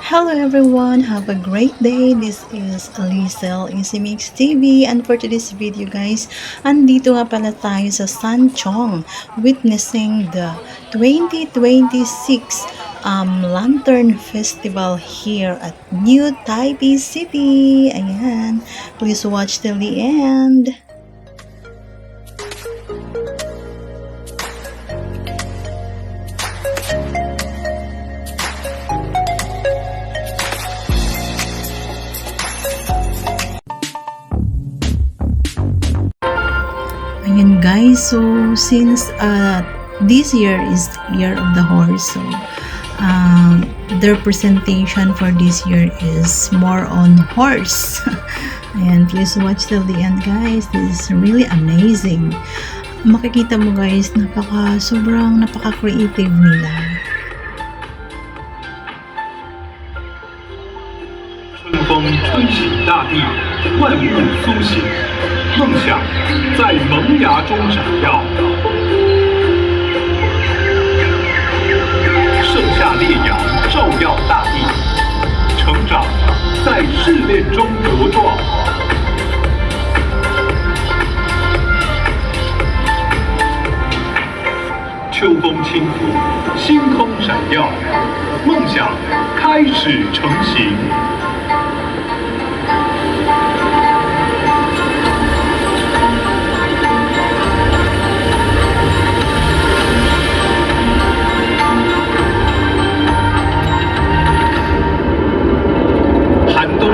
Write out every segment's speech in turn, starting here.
Hello everyone, have a great day. This is Lizel Easy Mix TV, and for today's video guys, andito nga pala tayo sa Sanchong witnessing the 2026 Lantern Festival here at New Taipei City. Ayan, please watch till the end. Ayan guys, so since this year is Year of the Horse, so their presentation for this year is more on horse. And please watch till the end guys, this is really amazing. Makikita mo guys, sobrang napaka-creative nila. 春风吹醒大地，万物苏醒，梦想在萌芽中闪耀。盛夏烈阳照耀大地，成长在试炼中茁壮。秋风轻拂，星空闪耀，梦想开始成型。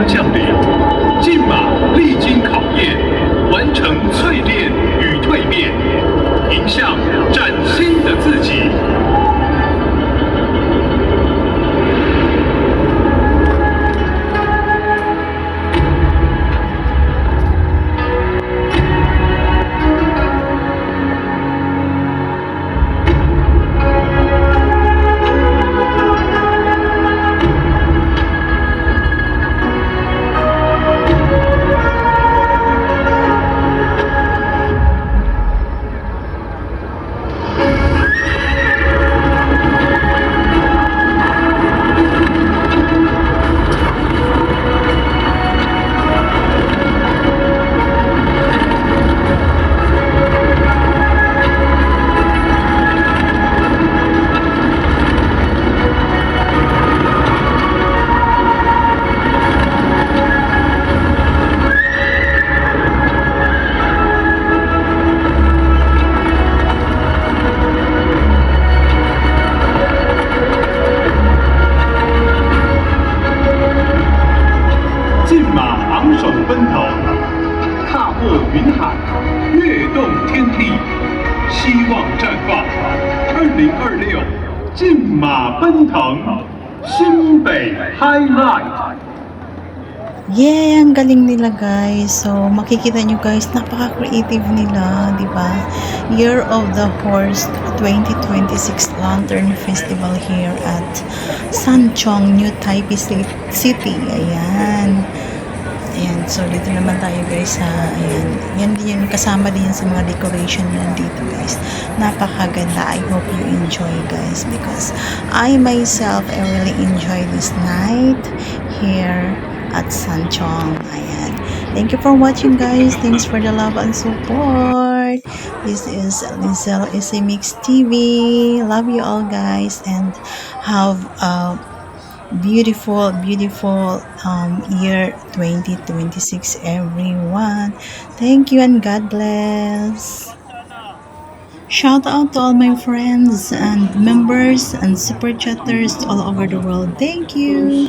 降临，骏马历经考验，完成淬炼与蜕变，迎向崭新的自己。云海，跃动天地，希望绽放。2026，骏马奔腾，新北 Highlight。 Yeah, ang galing nila guys. So, makikita nyo guys, napaka-creative nila, di ba? Year of the Horse 2026 Lantern Festival here at Sanchong, New Taipei City. Ayan. Ayan, so dito naman tayo guys sa, ayan, yan din yung kasama din sa mga decoration yan dito guys. Napakaganda. I hope you enjoy guys, because I myself, I really enjoy this night here at Sanchong. Ayan. Thank you for watching guys. Thanks for the love and support. This is Lizel Easy Mix TV. Love you all guys, and have a beautiful year 2026 everyone. Thank you and God bless. Shout out to all my friends and members and super chatters all over the world. Thank you.